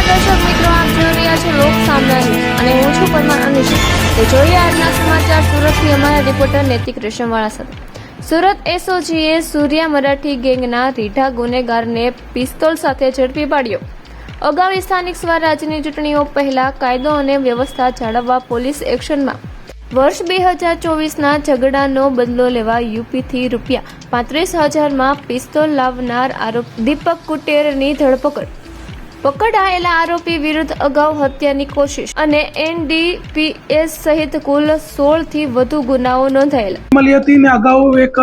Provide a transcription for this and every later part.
દર્શક મિત્રો, આપ જોઈ રહ્યા છો લોક સામના ન્યૂઝ અને હું છું પરમાર અનિશા। તો જોઈએ આજના સમાચાર સુરતથી અમારા રિપોર્ટર નૈતિક રેશમવાળા સાથે। સુરત એસઓજીએ સૂર્યા મરાઠી ગેંગના રીઢા ગુનેગારને પિસ્તોલ સાથે ઝડપી પાડ્યો। અગાઉ સ્થાનિક સ્વરાજ્યની ચૂંટણીઓ પહેલા કાયદો અને વ્યવસ્થા જાળવવા પોલીસ એક્શનમાં વર્ષ 2024ના ઝઘડાનો બદલો લેવા યુપીથી ₹35,000માં પિસ્તોલ લાવનાર આરોપી દીપક કુટેરની ધરપકડ। પકડાયેલા આરોપી વિરુદ્ધ અગાઉ હત્યાની કોશિશ અને NDPS સહિત કુલ 16થી વધુ ગુનાઓ નોંધાયેલા મળી હતી ને અગાઉ એક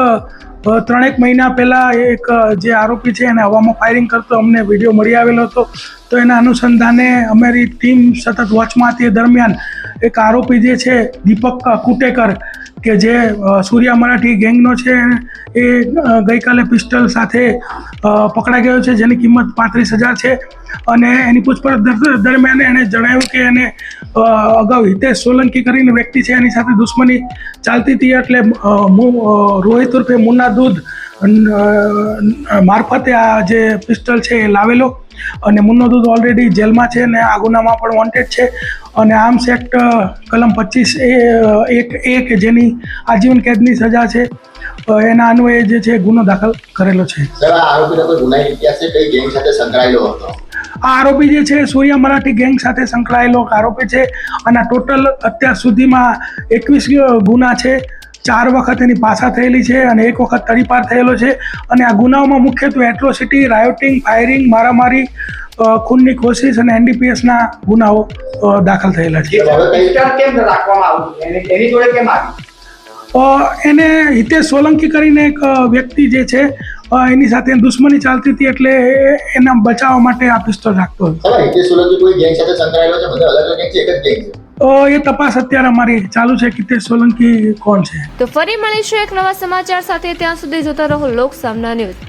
3 મહિના પહેલા એક જે આરોપી છે એને હવામાં ફાયરિંગ કરતો અમને વિડીયો મળી આવેલો હતો। તો એના અનુસંધાને અમારી ટીમ સતત વોચમાં હતી। દરમિયાન એક આરોપી જે છે દીપક કુટેકર કે જે સૂર્યા મરાઠી ગેંગનો છે એ ગઈકાલે પિસ્ટલ સાથે પકડાઈ ગયો છે, જેની કિંમત 35,000 છે। અને એની પૂછપરછ દરમિયાન એણે જણાવ્યું કે એને અગાઉ હિતેશ સોલંકી કરીને વ્યક્તિ છે એની સાથે દુશ્મની ચાલતી હતી, એટલે રોહિત ઉર્ફે મુન્ના દૂધ મારફતે આ જે પિસ્ટલ છે એ લાવેલો। અને મુન્નો દૂધ ઓલરેડી જેલમાં છે અને આ ગુનામાં પણ વોન્ટેડ છે અને આર્મ્સ એક્ટ કલમ 25(1) કે જેની આજીવન કેદની સજા છે એના અન્વયે જે છે ગુનો દાખલ કરેલો છે। સર, આ આરોપીનો કોઈ ગુનાહિત ઇતિહાસ છે? કઈ ગેંગ સાથે સંકળાયેલો હતો? આ આરોપી જે છે સૂર્યા મરાઠી ગેંગ સાથે સંકળાયેલો આરોપી છે અને ટોટલ અત્યાર સુધીમાં 21 ગુના છે। 4 વખત એની પાછા થયેલી છે અને 1 વખત તડીપાર થયેલો છે। અને આ ગુનાઓમાં મુખ્યત્વે એટ્રોસિટી, રાયોટિંગ, ફાયરિંગ, મારામારી, ખૂનની કોશિશ અને NDPSના ગુનાઓ દાખલ થયેલા છે। એને હિતેશ સોલંકી કરીને એક વ્યક્તિ જે છે એની સાથે દુશ્મની ચાલતી હતી, એટલે એના બચાવવા માટે આ પિસ્તોલ રાખતો હતો। હિતેશ સોલંકી કોઈ ગેંગ સાથે સંકળાયેલો છે? બધા અલગ અલગ ગેંગ છે, એક જ ગેંગ છે? એ તપાસ અત્યારે અમારી ચાલુ છે કે હિતેશ સોલંકી કોણ છે। તો ફરી મળીશું એક નવા સમાચાર સાથે, ત્યાં સુધી જોતા રહો લોક સામના ન્યૂઝ।